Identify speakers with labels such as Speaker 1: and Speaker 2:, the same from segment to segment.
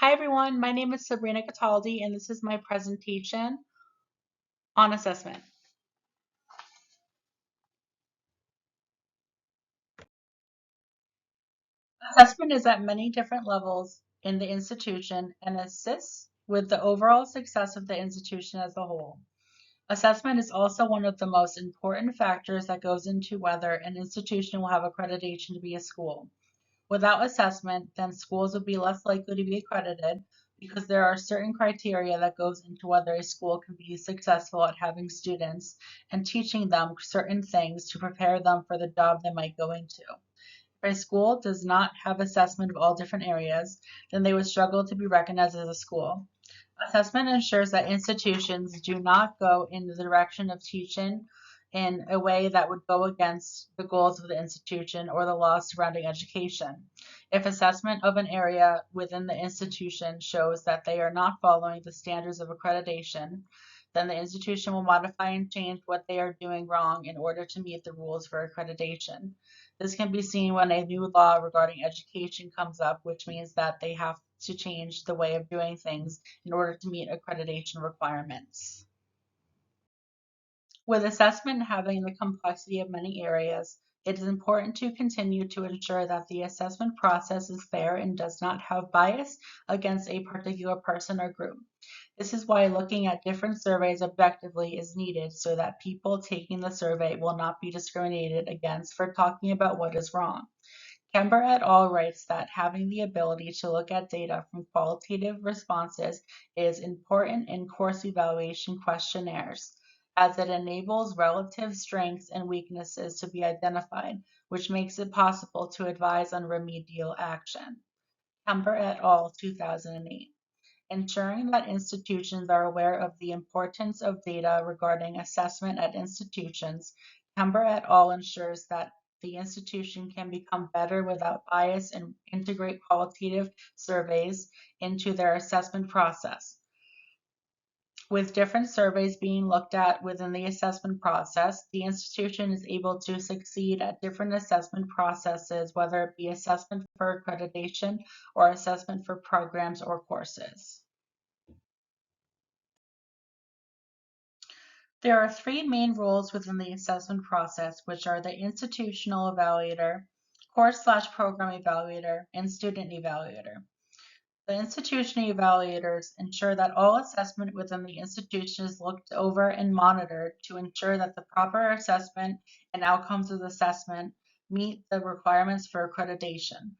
Speaker 1: Hi everyone, my name is Sabrina Cataldi and this is my presentation on assessment. Assessment is at many different levels in the institution and assists with the overall success of the institution as a whole. Assessment is also one of the most important factors that goes into whether an institution will have accreditation to be a school. Without assessment, then schools would be less likely to be accredited because there are certain criteria that goes into whether a school can be successful at having students and teaching them certain things to prepare them for the job they might go into. If a school does not have assessment of all different areas, then they would struggle to be recognized as a school. Assessment ensures that institutions do not go in the direction of teaching in a way that would go against the goals of the institution or the laws surrounding education. If assessment of an area within the institution shows that they are not following the standards of accreditation, then the institution will modify and change what they are doing wrong in order to meet the rules for accreditation. This can be seen when a new law regarding education comes up, which means that they have to change the way of doing things in order to meet accreditation requirements. With assessment having the complexity of many areas, it is important to continue to ensure that the assessment process is fair and does not have bias against a particular person or group. This is why looking at different surveys objectively is needed so that people taking the survey will not be discriminated against for talking about what is wrong. Kember et al. Writes that having the ability to look at data from qualitative responses is important in course evaluation questionnaires, as it enables relative strengths and weaknesses to be identified, which makes it possible to advise on remedial action. Kember et al. 2008. Ensuring that institutions are aware of the importance of data regarding assessment at institutions, Kember et al. Ensures that the institution can become better without bias and integrate qualitative surveys into their assessment process. With different surveys being looked at within the assessment process, the institution is able to succeed at different assessment processes, whether it be assessment for accreditation or assessment for programs or courses. There are three main roles within the assessment process, which are the institutional evaluator, course/program evaluator, and student evaluator. The institution evaluators ensure that all assessment within the institution is looked over and monitored to ensure that the proper assessment and outcomes of the assessment meet the requirements for accreditation.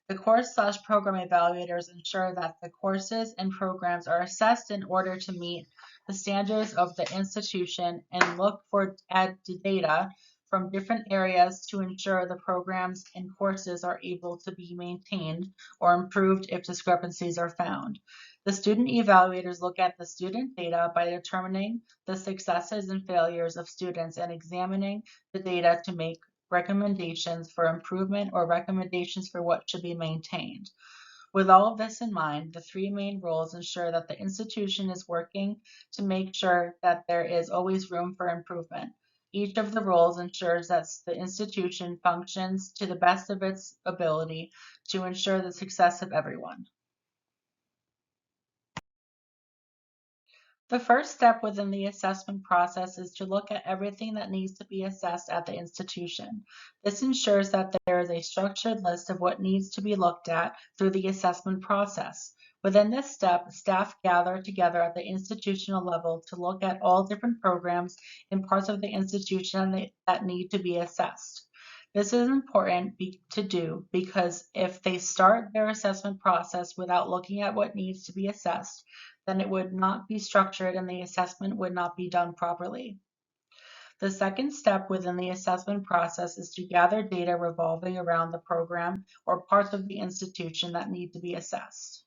Speaker 1: The course/program evaluators ensure that the courses and programs are assessed in order to meet the standards of the institution and look at data from different areas to ensure the programs and courses are able to be maintained or improved if discrepancies are found. The student evaluators look at the student data by determining the successes and failures of students and examining the data to make recommendations for improvement or recommendations for what should be maintained. With all of this in mind, the three main roles ensure that the institution is working to make sure that there is always room for improvement. Each of the roles ensures that the institution functions to the best of its ability to ensure the success of everyone. The first step within the assessment process is to look at everything that needs to be assessed at the institution. This ensures that there is a structured list of what needs to be looked at through the assessment process. Within this step, staff gather together at the institutional level to look at all different programs and parts of the institution that need to be assessed. This is important to do because if they start their assessment process without looking at what needs to be assessed, then it would not be structured and the assessment would not be done properly. The second step within the assessment process is to gather data revolving around the program or parts of the institution that need to be assessed.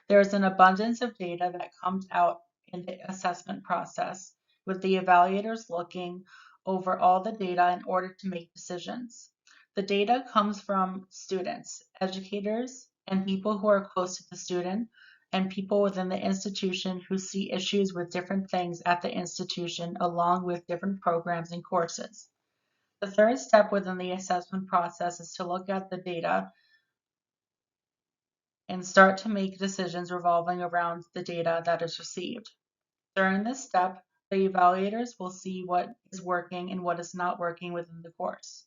Speaker 1: There is an abundance of data that comes out in the assessment process, with the evaluators looking over all the data in order to make decisions. The data comes from students, educators, and people who are close to the student, and people within the institution who see issues with different things at the institution along with different programs and courses. The third step within the assessment process is to look at the data and start to make decisions revolving around the data that is received. During this step, the evaluators will see what is working and what is not working within the course.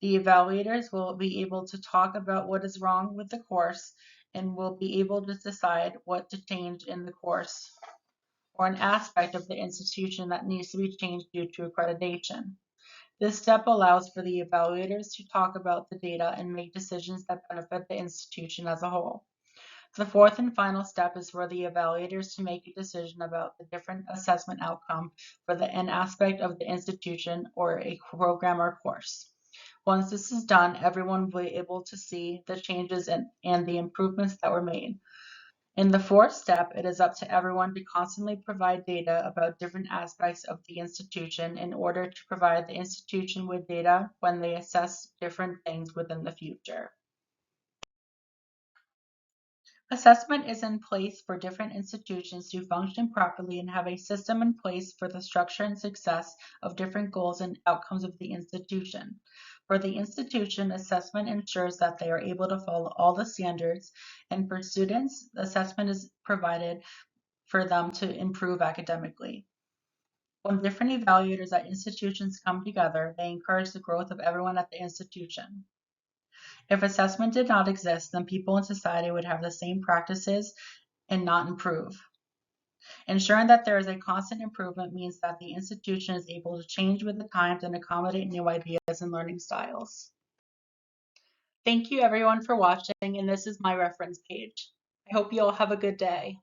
Speaker 1: The evaluators will be able to talk about what is wrong with the course and will be able to decide what to change in the course or an aspect of the institution that needs to be changed due to accreditation. This step allows for the evaluators to talk about the data and make decisions that benefit the institution as a whole. The fourth and final step is for the evaluators to make a decision about the different assessment outcome for an aspect of the institution or a program or course. Once this is done, everyone will be able to see the changes and the improvements that were made. In the fourth step, it is up to everyone to constantly provide data about different aspects of the institution in order to provide the institution with data when they assess different things within the future. Assessment is in place for different institutions to function properly and have a system in place for the structure and success of different goals and outcomes of the institution. For the institution, assessment ensures that they are able to follow all the standards, and for students, assessment is provided for them to improve academically. When different evaluators at institutions come together, they encourage the growth of everyone at the institution. If assessment did not exist, then people in society would have the same practices and not improve. Ensuring that there is a constant improvement means that the institution is able to change with the times and accommodate new ideas and learning styles. Thank you everyone for watching, and this is my reference page. I hope you all have a good day.